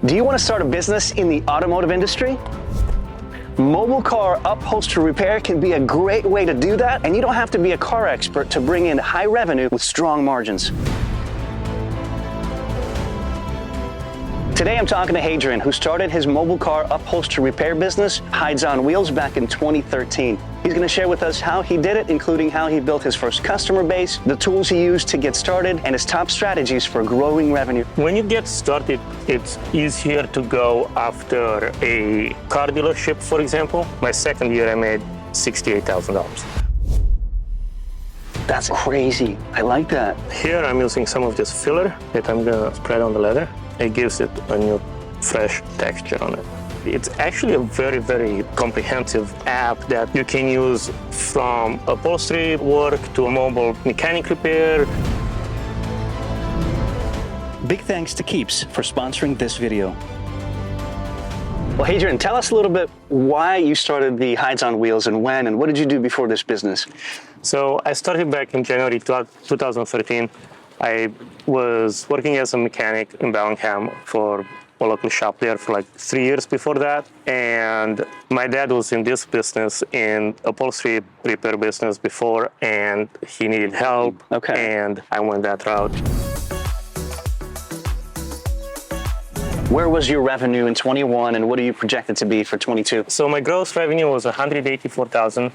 Do you want to start a business in the automotive industry? Mobile car upholstery repair can be a great way to do that, and you don't have to be a car expert to bring in high revenue with strong margins. Today I'm talking to Hadrian, who started his mobile car upholstery repair business, Hydes on Wheels, back in 2013. He's going to share with us how he did it, including how he built his first customer base, the tools he used to get started, and his top strategies for growing revenue. When you get started, it's easier to go after a car dealership, for example. My second year, I made $68,000. That's crazy. I like that. Here, I'm using some of this filler that I'm going to spread on the leather. It gives it a new, fresh texture on it. It's actually a very, very comprehensive app that you can use from upholstery work to a mobile mechanic repair. Big thanks to Keeps for sponsoring this video. Well, Hadrian, tell us a little bit why you started the Hydes on Wheels and when, and what did you do before this business? So I started back in January 2013. I was working as a mechanic in Bellingham for a local shop there for like 3 years before that. And my dad was in this business, in upholstery repair business before, and he needed help. Okay. And I went that route. Where was your revenue in 21 and what are you projected to be for 22? So my gross revenue was $184,000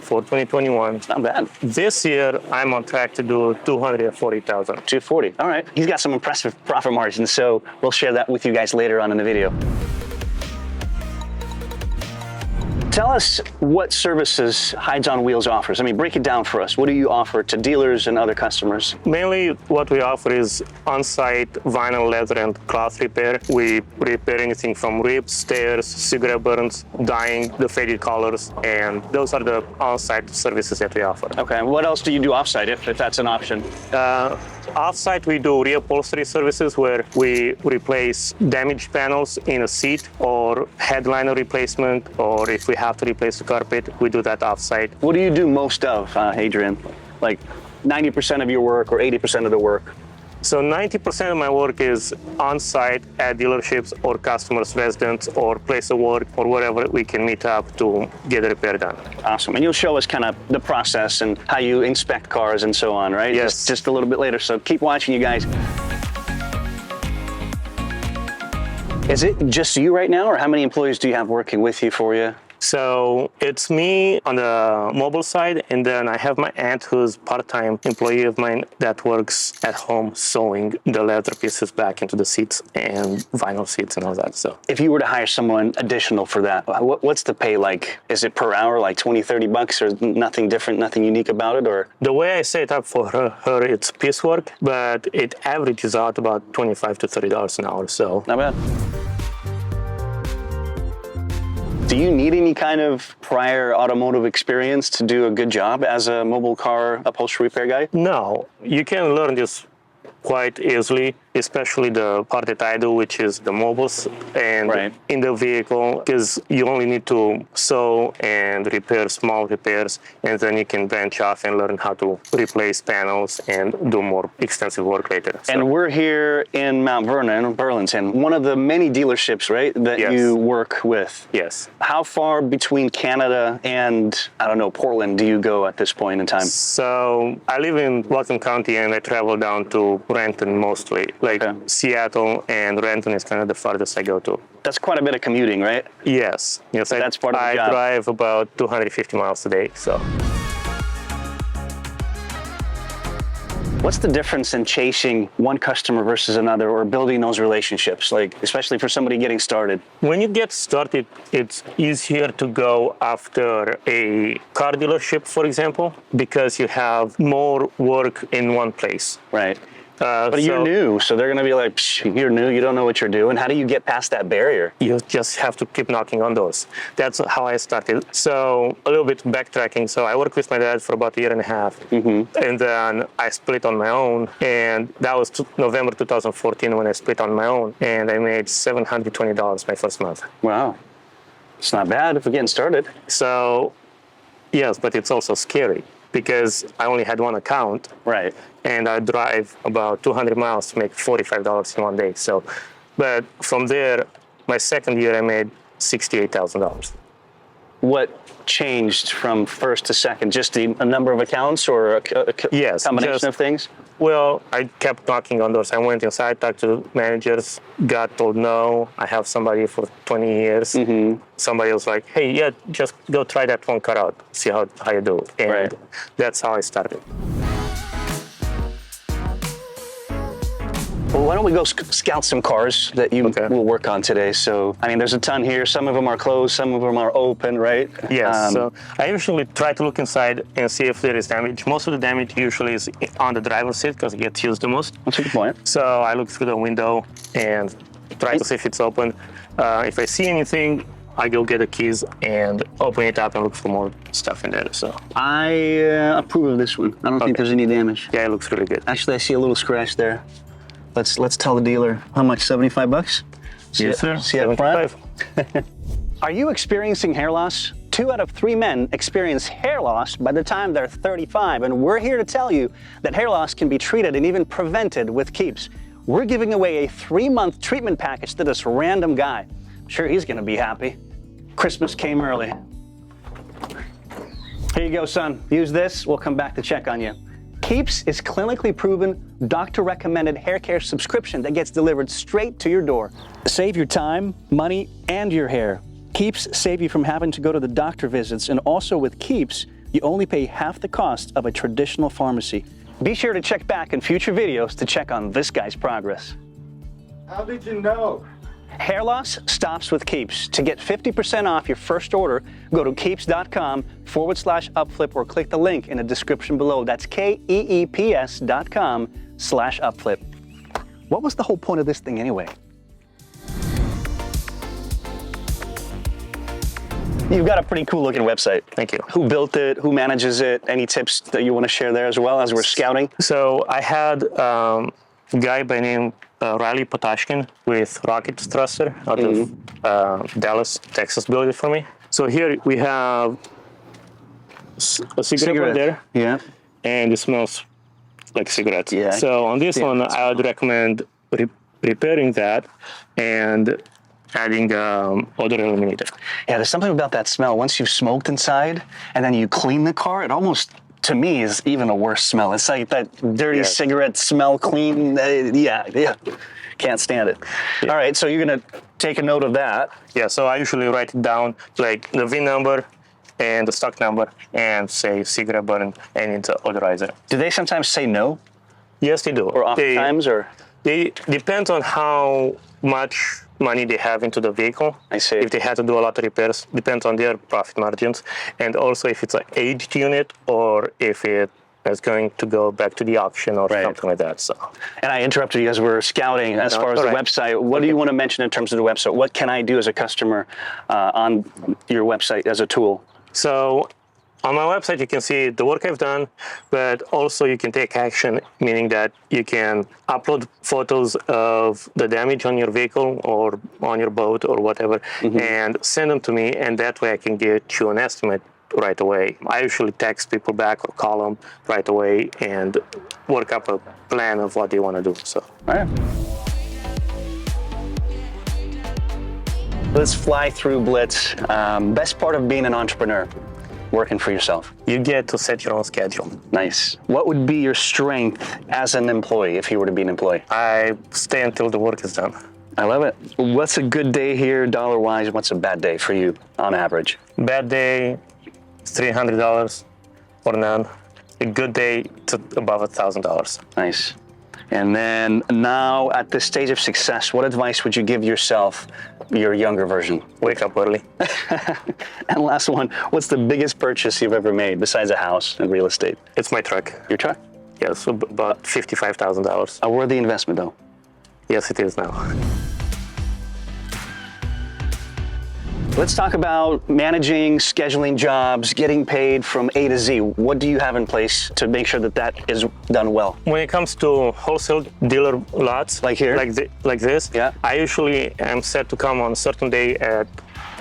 for 2021. It's not bad. This year, I'm on track to do $240,000. 240. All right. He's got some impressive profit margins, so we'll share that with you guys later on in the video. Tell us what services Hydes on Wheels offers. I mean, break it down for us. What do you offer to dealers and other customers? Mainly what we offer is on-site vinyl, leather, and cloth repair. We repair anything from rips, tears, cigarette burns, dyeing the faded colors, and those are the on-site services that we offer. Okay, what else do you do off-site if that's an option? Off-site, we do reupholstery services where we replace damaged panels in a seat or headliner replacement, or if we have to replace the carpet, we do that off-site. What do you do most of, Hadrian? Like 90% of your work or 80% of the work? So 90% of my work is on-site at dealerships or customers' residence or place of work or wherever we can meet up to get a repair done. Awesome. And you'll show us kind of the process and how you inspect cars and so on, right? Yes. Just a little bit later. So keep watching, you guys. Is it just you right now, or how many employees do you have working with you for you? So it's me on the mobile side, and then I have my aunt who's part-time employee of mine that works at home sewing the leather pieces back into the seats and vinyl seats and all that. So if you were to hire someone additional for that, what's the pay like? Is it per hour, like 20, 30 bucks, or nothing different, nothing unique about it? Or the way I set it up for her it's piecework, but it averages out about $25 to $30 an hour. So not bad. Do you need any kind of prior automotive experience to do a good job as a mobile car upholstery repair guy? No, you can learn this quite easily, especially the part that I do, which is the mobiles and in the vehicle, because you only need to sew and repair small repairs, and then you can branch off and learn how to replace panels and do more extensive work later. So. And we're here in Mount Vernon, Burlington, one of the many dealerships, right, that you work with. Yes. How far between Canada and, I don't know, Portland do you go at this point in time? So I live in Whatcom County and I travel down to Renton mostly. Like Seattle and Renton is kind of the farthest I go to. That's quite a bit of commuting, right? Yes. Yes. That's part of the job. I drive about 250 miles a day, so. What's the difference in chasing one customer versus another or building those relationships, like especially for somebody getting started? When you get started, it's easier to go after a car dealership, for example, because you have more work in one place. Right. But you're new, so they're going to be like, you're new, you don't know what you're doing. How do you get past that barrier? You just have to keep knocking on doors. That's how I started. So a little bit backtracking. So I worked with my dad for about a year and a half. And then I split on my own. And that was November 2014 when I split on my own. And I made $720 my first month. Wow. It's not bad if we're getting started. So, yes, but it's also scary because I only had one account. Right. And I drive about 200 miles to make $45 in one day. So But from there, my second year, I made $68,000. What changed from first to second? Just a number of accounts or a Yes, combination of things? Well, I kept knocking on doors. I went inside, talked to managers, got told no. I have somebody for 20 years. Somebody was like, hey, yeah, just go try that one cut out, see how you do. And that's how I started. Well, why don't we go scout some cars that you will work on today? So, I mean, there's a ton here. Some of them are closed, some of them are open, right? Yes, so I usually try to look inside and see if there is damage. Most of the damage usually is on the driver's seat because it gets used the most. That's a good point. So I look through the window and try to see if it's open. If I see anything, I go get the keys and open it up and look for more stuff in there. So I approve of this one. I don't think there's any damage. Yeah, it looks really good. Actually, I see a little scratch there. Let's tell the dealer how much. $75? Yes, sir. See it front? Are you experiencing hair loss? 2 out of 3 men experience hair loss by the time they're 35, and we're here to tell you that hair loss can be treated and even prevented with Keeps. We're giving away a 3-month treatment package to this random guy. I'm sure he's gonna be happy. Christmas came early. Here you go, son. Use this. We'll come back to check on you. Keeps is clinically proven, doctor-recommended hair care subscription that gets delivered straight to your door. Save your time, money, and your hair. Keeps save you from having to go to the doctor visits, and also with Keeps, you only pay half the cost of a traditional pharmacy. Be sure to check back in future videos to check on this guy's progress. How did you know? Hair loss stops with Keeps. To get 50% off your first order, go to keeps.com/upflip or click the link in the description below. That's KEEPS.com/upflip. What was the whole point of this thing anyway? You've got a pretty cool looking website. Thank you. Who built it? Who manages it? Any tips that you want to share there as well as we're scouting? So I had a guy by name Riley Potashkin with Rocket Thruster out of Dallas, Texas, built it for me. So here we have a cigarette right there. Yeah. And it smells like cigarettes. Yeah. So on this one, I would recommend repairing that and adding odor eliminator. Yeah, there's something about that smell. Once you've smoked inside and then you clean the car, it almost, to me, is even a worse smell. It's like that dirty cigarette smell, clean. Yeah. Can't stand it. Yeah. All right, so you're gonna take a note of that. Yeah, so I usually write it down, like the VIN number and the stock number, and say cigarette burn, and it's an odorizer. Do they sometimes say no? Yes, they do. Or oftentimes, or? They depends on how much money they have into the vehicle. I see. If they had to do a lot of repairs, depends on their profit margins, and also if it's an aged unit or if it is going to go back to the auction or something like that. So. And I interrupted you as we're scouting as far as the website. What do you want to mention in terms of the website? What can I do as a customer on your website as a tool? So on my website, you can see the work I've done, but also you can take action, meaning that you can upload photos of the damage on your vehicle or on your boat or whatever, and send them to me, and that way I can get you an estimate right away. I usually text people back or call them right away and work up a plan of what they want to do. So. All right. Let's fly through Blitz. Best part of being an entrepreneur? Working for yourself. You get to set your own schedule. Nice. What would be your strength as an employee if you were to be an employee? I stay until the work is done. I love it. What's a good day here, dollar-wise? What's a bad day for you on average? Bad day, $300 or none. A good day to above $1,000. Nice. And then now at this stage of success, what advice would you give yourself, your younger version? Wake up early. And last one, what's the biggest purchase you've ever made besides a house and real estate? It's my truck. Your truck? Yeah, so about $55,000. A worthy investment though? Yes, it is now. Let's talk about managing, scheduling jobs, getting paid from A to Z. What do you have in place to make sure that that is done well? When it comes to wholesale dealer lots, like here, like this, I usually am set to come on a certain day at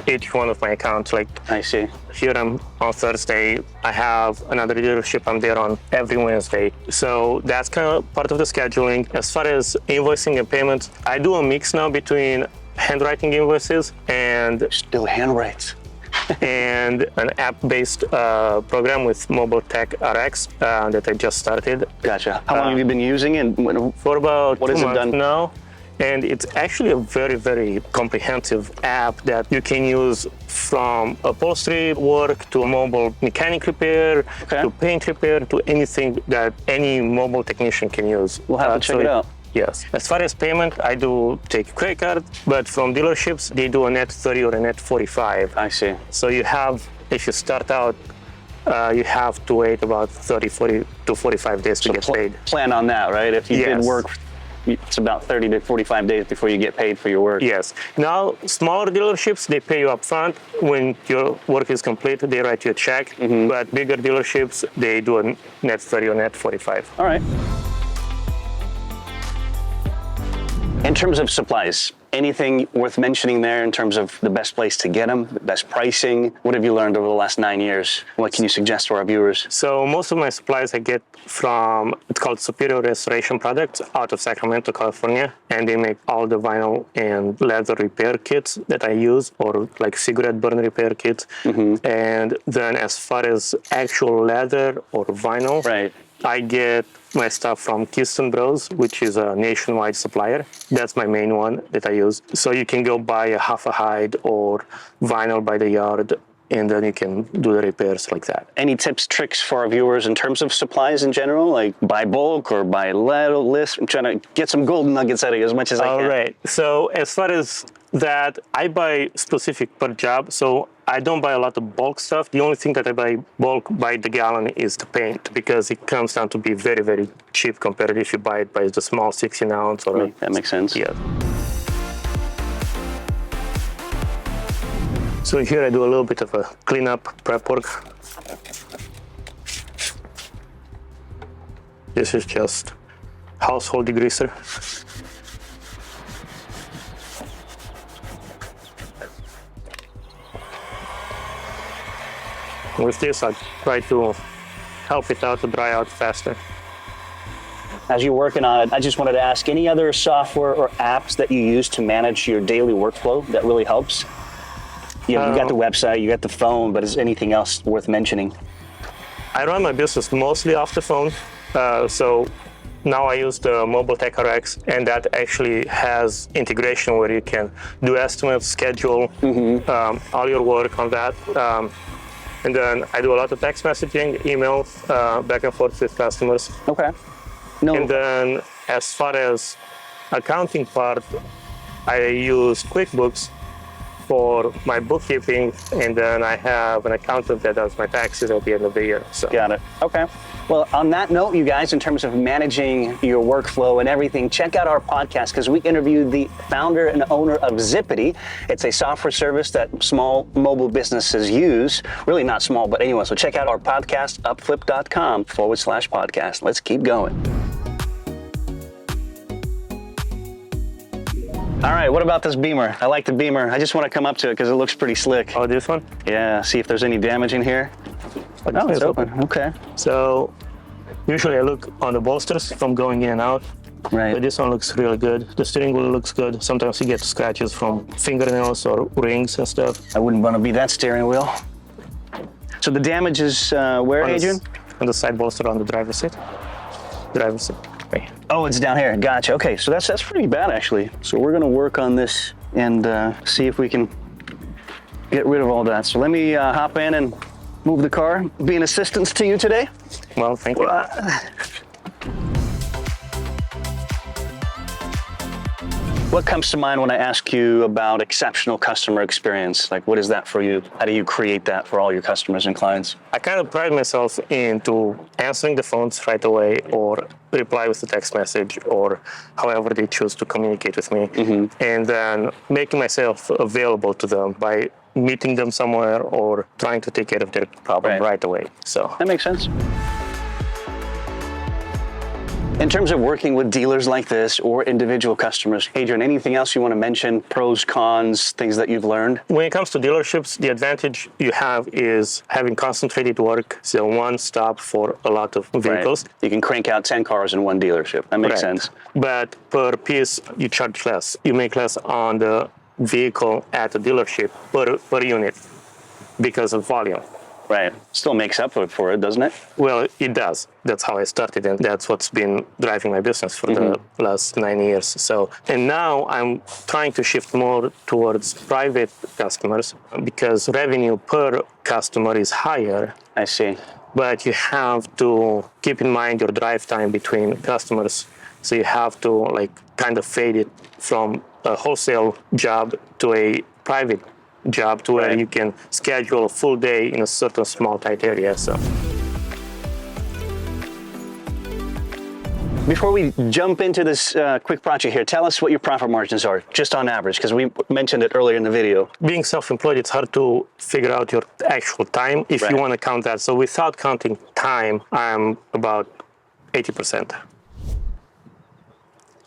each one of my accounts. Like I see. here I'm on Thursday. I have another dealership I'm there on every Wednesday. So that's kind of part of the scheduling. As far as invoicing and payments, I do a mix now between handwriting invoices and Still handwrites. and an app-based program with Mobile Tech RX that I just started. Gotcha. How long have you been using it? For about What 2 has it months done? now. And it's actually a very, very comprehensive app that you can use from upholstery work to mobile mechanic repair, Okay. to paint repair, to anything that any mobile technician can use. We'll have to check it out. Yes. As far as payment, I do take credit card, but from dealerships, they do a net 30 or a net 45. I see. So you have, if you start out, you have to wait about 30, 40 to 45 days to get paid. Plan on that, right? If you did Yes. work, it's about 30 to 45 days before you get paid for your work. Yes. Now, smaller dealerships, they pay you up front. When your work is complete, they write you a check. Mm-hmm. But bigger dealerships, they do a net 30 or net 45. All right. In terms of supplies, anything worth mentioning there in terms of the best place to get them, the best pricing? What have you learned over the last 9 years? What can you suggest to our viewers? So most of my supplies I get from, it's called Superior Restoration Products out of Sacramento, California. And they make all the vinyl and leather repair kits that I use, or like cigarette burn repair kits. Mm-hmm. And then as far as actual leather or vinyl, Right. I get my stuff from Keystone Bros, which is a nationwide supplier. That's my main one that I use. So you can go buy a half a hide or vinyl by the yard, and then you can do the repairs like that. Any tips, tricks for our viewers in terms of supplies in general, like buy bulk or buy list? I'm trying to get some golden nuggets out of you as much as I can. All right. So as far as that, I buy specific per job. So I don't buy a lot of bulk stuff. The only thing that I buy bulk by the gallon is the paint, because it comes down to be very, very cheap compared if you buy it by the small 16 ounce or Right, that makes sense. Yeah. So here I do a little bit of a cleanup prep work. This is just household degreaser. With this, I try to help it out to dry out faster. As you're working on it, I just wanted to ask, any other software or apps that you use to manage your daily workflow that really helps? You got the website, you got the phone, but is anything else worth mentioning? I run my business mostly off the phone. So now I use the Mobile Tech RX, and that actually has integration where you can do estimates, schedule all your work on that. And then I do a lot of text messaging, emails, back and forth with customers. Okay. No. And then as far as accounting part, I use QuickBooks for my bookkeeping, and then I have an accountant that does my taxes at the end of the year. So. Got it. Okay. Well, on that note, you guys, in terms of managing your workflow and everything, check out our podcast, because we interviewed the founder and owner of Zippity. It's a software service that small mobile businesses use. Really not small, but anyway, so check out our podcast, upflip.com/podcast. Let's keep going. All right, what about this Beamer? I like the Beamer. I just want to come up to it because it looks pretty slick. Oh, this one? Yeah, see if there's any damage in here. Oh, it's open. Okay. So usually I look on the bolsters from going in and out. Right. But this one looks really good. The steering wheel looks good. Sometimes you get scratches from fingernails or rings and stuff. I wouldn't want to be that steering wheel. So the damage is where, Adrian? On the side bolster on the driver's seat. Driver's seat. Right. Oh, it's down here. Gotcha. Okay, so that's pretty bad, actually. So we're going to work on this and see if we can get rid of all that. So let me hop in and move the car, be an assistance to you today. Well, thank you. What comes to mind when I ask you about exceptional customer experience? Like, what is that for you? How do you create that for all your customers and clients? I kind of pride myself into answering the phones right away, or reply with a text message, or however they choose to communicate with me. And then making myself available to them by meeting them somewhere or trying to take care of their problem right away. So that makes sense. In terms of working with dealers like this or individual customers, Hadrian, anything else you want to mention? Pros, cons, things that you've learned? When it comes to dealerships, the advantage you have is having concentrated work, so one stop for a lot of vehicles. Right. You can crank out 10 cars in one dealership. That makes sense. But per piece, you charge less. You make less on the vehicle at the dealership per unit because of volume. Right. Still makes up for it, doesn't it? Well, it does. That's how I started, and that's what's been driving my business for the last 9 years. So, and now I'm trying to shift more towards private customers because revenue per customer is higher. I see. But you have to keep in mind your drive time between customers. So you have to like kind of fade it from a wholesale job to a private job to where you can schedule a full day in a certain small tight area. So before we jump into this quick project here, tell us what your profit margins are, just on average, because we mentioned it earlier in the video. Being self-employed, it's hard to figure out your actual time if you want to count that. So without counting time, I'm about 80%.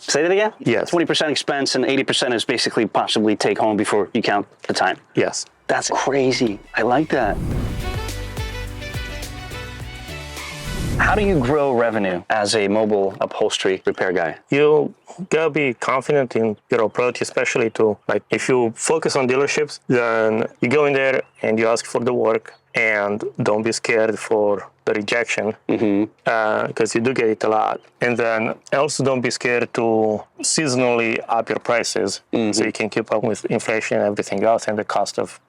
Say that again? Yes. 20% expense and 80% is basically possibly take home before you count the time. Yes. That's crazy. I like that. How do you grow revenue as a mobile upholstery repair guy? You gotta be confident in your approach, especially to, like, if you focus on dealerships, then you go in there and you ask for the work and don't be scared for the rejection because you do get it a lot. And then also don't be scared to seasonally up your prices so you can keep up with inflation and everything else and the cost of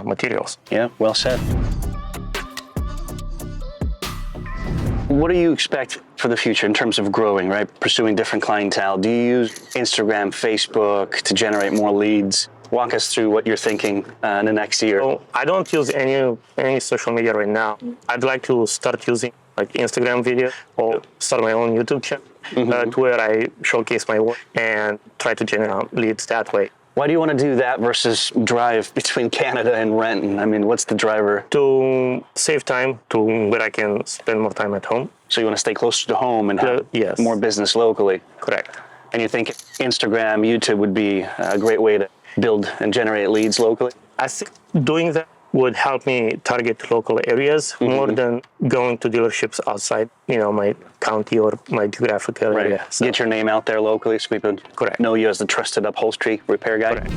materials. Yeah, well said. What do you expect for the future in terms of growing, right? Pursuing different clientele. Do you use Instagram, Facebook to generate more leads? Walk us through what you're thinking in the next year. So I don't use any social media right now. I'd like to start using like Instagram video or start my own YouTube channel to where I showcase my work and try to generate leads that way. Why do you want to do that versus drive between Canada and Renton? I mean, what's the driver? To save time, to where I can spend more time at home. So you want to stay closer to home and have more business locally? Correct. And you think Instagram, YouTube would be a great way to build and generate leads locally? I think doing that would help me target local areas more than going to dealerships outside, my county or my geographical area. So. Get your name out there locally so people know you as the trusted upholstery repair guy. Correct.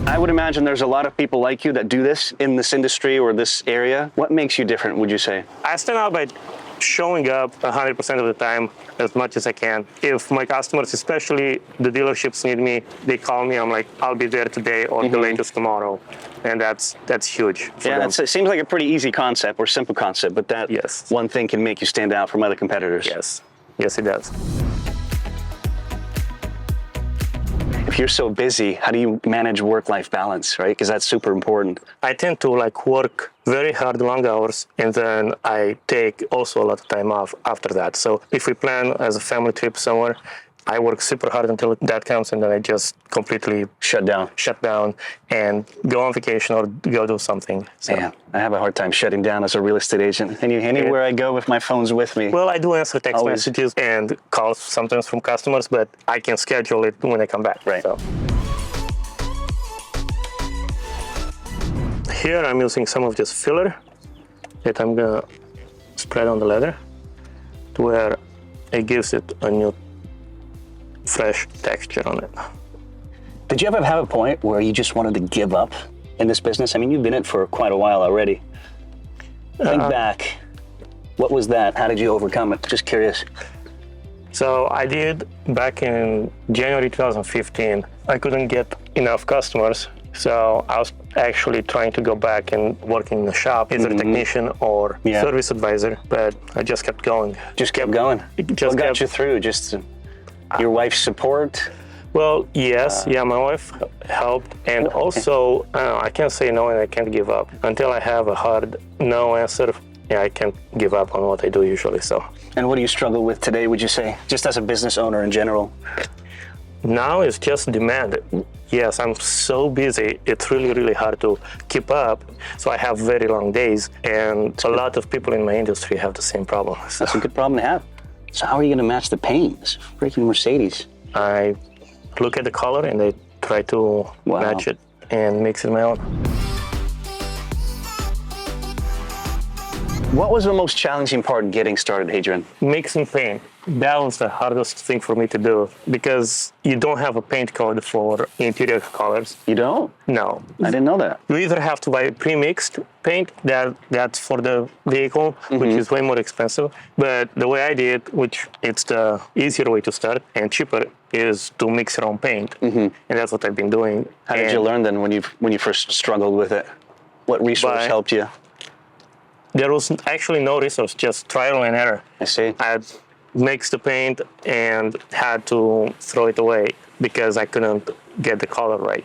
I would imagine there's a lot of people like you that do this in this industry or this area. What makes you different, would you say? I stand out by showing up 100% of the time as much as I can. If my customers, especially the dealerships, need me, they call me, I'm like, I'll be there today or the latest tomorrow. And that's huge. It seems like a pretty easy concept or simple concept, but that one thing can make you stand out from other competitors. Yes, it does. If you're so busy, how do you manage work-life balance, right? Because that's super important. I tend to work very hard, long hours, and then I take also a lot of time off after that. So if we plan as a family trip somewhere, I work super hard until that comes, and then I just completely shut down and go on vacation or go do something. So. Yeah, I have a hard time shutting down as a real estate agent. Anywhere I go, if my phone's with me. Well, I do answer text messages and calls sometimes from customers, but I can schedule it when I come back. Right. So. Here I'm using some of this filler that I'm gonna spread on the leather to where it gives it a new fresh texture on it. Did you ever have a point where you just wanted to give up in this business? I mean, you've been in it for quite a while already. Think back. What was that? How did you overcome it? Just curious. So I did back in January 2015. I couldn't get enough customers. So I was actually trying to go back and working in the shop, either technician or service advisor, but I just kept going. Just kept going? What got you through? Just your wife's support? Well, yes. My wife helped. And also, I can't say no and I can't give up. Until I have a hard no answer, I can't give up on what I do usually. So. And what do you struggle with today, would you say? Just as a business owner in general? Now it's just demand. Yes, I'm so busy. It's really, really hard to keep up. So I have very long days, and a lot of people in my industry have the same problem. So That's a good problem to have. So how are you going to match the paint? It's freaking Mercedes. I look at the color and I try to match it and mix it my own. What was the most challenging part in getting started, Hadrian? Mixing paint. That was the hardest thing for me to do because you don't have a paint code for interior colors. You don't? No. I didn't know that. You either have to buy pre-mixed paint that's for the vehicle, which is way more expensive. But the way I did, which it's the easier way to start and cheaper, is to mix your own paint. And that's what I've been doing. How did you learn then when you first struggled with it? What resource helped you? There was actually no resource, just trial and error. I see. I had mixed the paint and had to throw it away because I couldn't get the color right.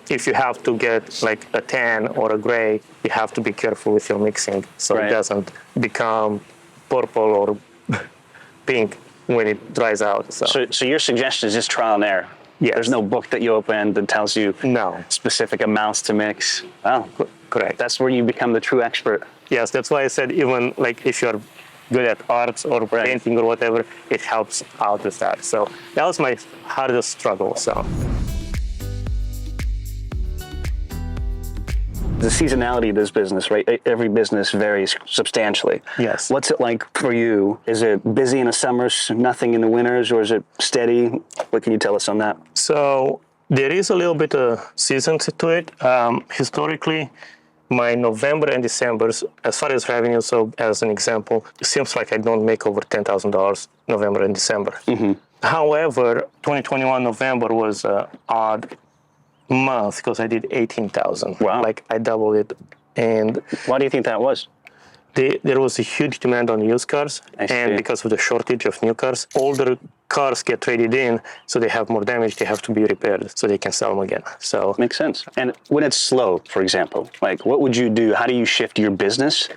If you have to get like a tan or a gray, you have to be careful with your mixing so it doesn't become purple or pink when it dries out. So your suggestion is just trial and error? Yes. There's no book that you open that tells you specific amounts to mix? Wow. Correct. That's where you become the true expert. Yes, that's why I said even like if you're good at arts or painting or whatever, it helps out with that. So that was my hardest struggle. So the seasonality of this business, right? Every business varies substantially. Yes. What's it like for you? Is it busy in the summers, nothing in the winters, or is it steady? What can you tell us on that? So there is a little bit of season to it. Historically, my November and December, as far as revenue, so as an example, it seems like I don't make over $10,000 November and December. However, 2021 November was an odd month because I did 18,000. Wow. Like I doubled it. And why do you think that was? There was a huge demand on used cars, and because of the shortage of new cars, older cars get traded in, so they have more damage, they have to be repaired, so they can sell them again. So makes sense. And when it's slow, for example, like what would you do? How do you shift your business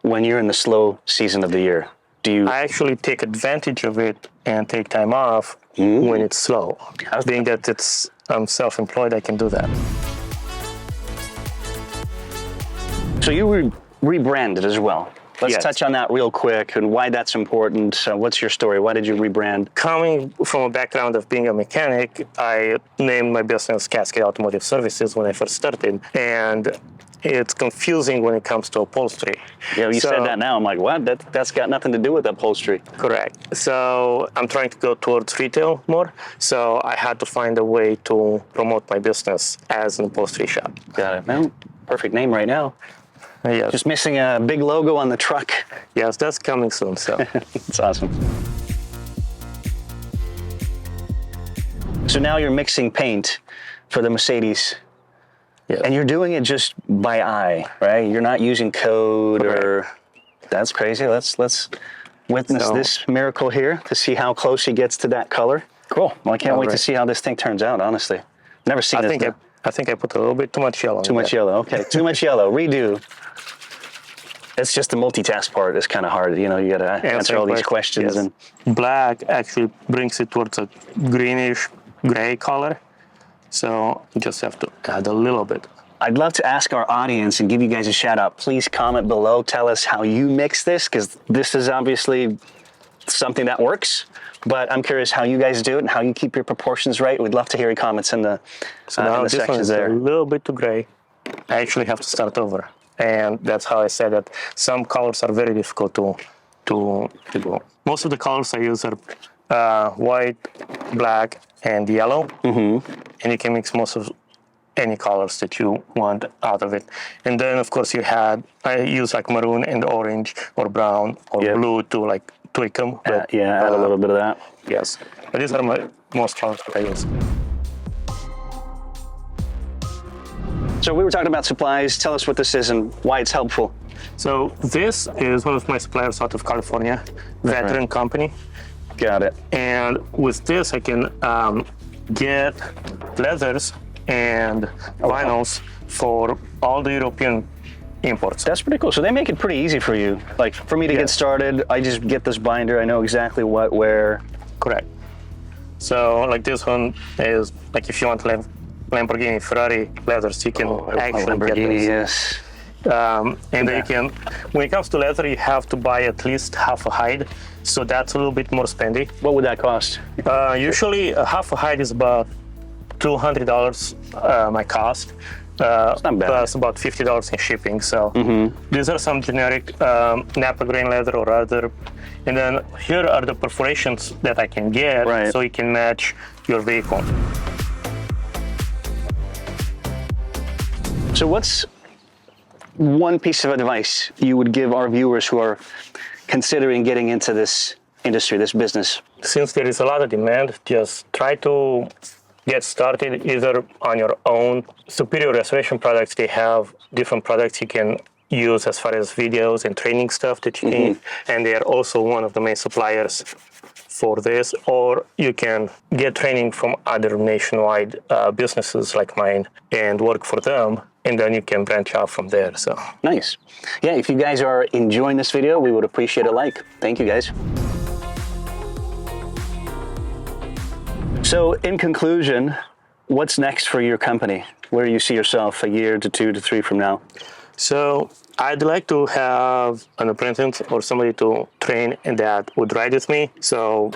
when you're in the slow season of the year? I actually take advantage of it and take time off when it's slow. Being that I'm self-employed, I can do that. So you rebranded as well. Let's touch on that real quick and why that's important. What's your story? Why did you rebrand? Coming from a background of being a mechanic, I named my business Cascade Automotive Services when I first started. And it's confusing when it comes to upholstery. Yeah, you said that now. I'm like, what? That's got nothing to do with upholstery. Correct. So I'm trying to go towards retail more. So I had to find a way to promote my business as an upholstery shop. Got it. Well, perfect name right now. Yes. Just missing a big logo on the truck. Yes, that's coming soon. So it's awesome. So now you're mixing paint for the Mercedes. Yes. And you're doing it just by eye, right? You're not using code or... That's crazy. Let's witness this miracle here to see how close he gets to that color. Cool. Well, I can't wait to see how this thing turns out, honestly. Never seen this. I think I put a little bit too much yellow. Too much yellow. Okay, too much yellow. Redo. It's just the multitask part is kind of hard. You know, you got to answer all these questions. Yes. And black actually brings it towards a greenish gray color. So you just have to add a little bit. I'd love to ask our audience and give you guys a shout out. Please comment below. Tell us how you mix this, because this is obviously something that works. But I'm curious how you guys do it and how you keep your proportions right. We'd love to hear your comments in the sections there. A little bit too gray. I actually have to start over. And that's how I said that some colors are very difficult to go. Most of the colors I use are white, black, and yellow. And you can mix most of any colors that you want out of it. And then, of course, I use like maroon and orange or brown or blue to like tweak them. But, add a little bit of that. Yes. But these are my most colors that I use. So we were talking about supplies. Tell us what this is and why it's helpful. So this is one of my suppliers out of California, veteran company. Got it. And with this, I can get leathers and vinyls for all the European imports. That's pretty cool. So they make it pretty easy for you. Like for me to get started, I just get this binder. I know exactly what, where. Correct. So like this one is like if you want Lamborghini, Ferrari leathers, you can actually get this. Yes. And then you can, when it comes to leather, you have to buy at least half a hide. So that's a little bit more spendy. What would that cost? Usually a half a hide is about $200 my cost. It's not bad. Plus about $50 in shipping. So these are some generic Napa grain leather or other. And then here are the perforations that I can get, so you can match your vehicle. So what's one piece of advice you would give our viewers who are considering getting into this industry, this business? Since there is a lot of demand, just try to get started either on your own. Superior Restoration Products, they have different products you can use as far as videos and training stuff that you need. And they are also one of the main suppliers for this. Or you can get training from other nationwide businesses like mine and work for them. And then you can branch out from there. So nice. Yeah, if you guys are enjoying this video, we would appreciate a like. Thank you, guys. So in conclusion, what's next for your company? Where do you see yourself a year to 2 to 3 from now? So I'd like to have an apprentice or somebody to train and that would ride with me. So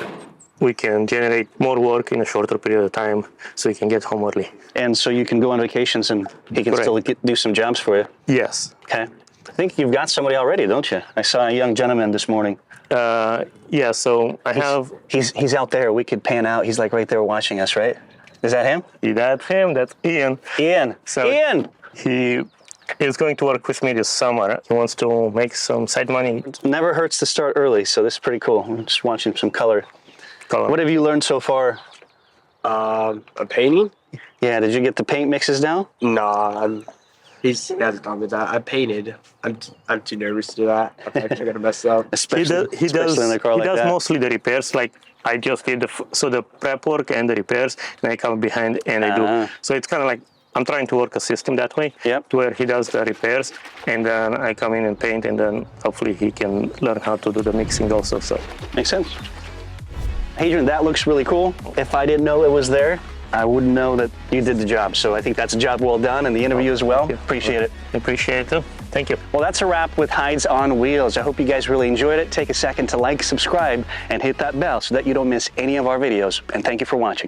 we can generate more work in a shorter period of time so you can get home early. And so you can go on vacations and he can still do some jobs for you? Yes. Okay. I think you've got somebody already, don't you? I saw a young gentleman this morning. Yeah, so I have... He's out there. We could pan out. He's like right there watching us, right? Is that him? That's him. That's Ian. Ian. So Ian! He is going to work with me this summer. He wants to make some side money. It never hurts to start early, so this is pretty cool. I'm just watching some color. What have you learned so far? Painting? Yeah, did you get the paint mixes down? No, he hasn't taught me that. I painted. I'm too nervous to do that. I'm actually gonna mess up. Especially in a car like that. He does mostly the repairs. Like I just did the prep work and the repairs, and I come behind and I do. So it's kind of like I'm trying to work a system that way, where he does the repairs, and then I come in and paint, and then hopefully he can learn how to do the mixing also. So makes sense. Hadrian, that looks really cool. If I didn't know it was there, I wouldn't know that you did the job. So I think that's a job well done, and the interview as well. Appreciate it. Appreciate it too. Thank you. Well, that's a wrap with Hydes on Wheels. I hope you guys really enjoyed it. Take a second to like, subscribe, and hit that bell so that you don't miss any of our videos. And thank you for watching.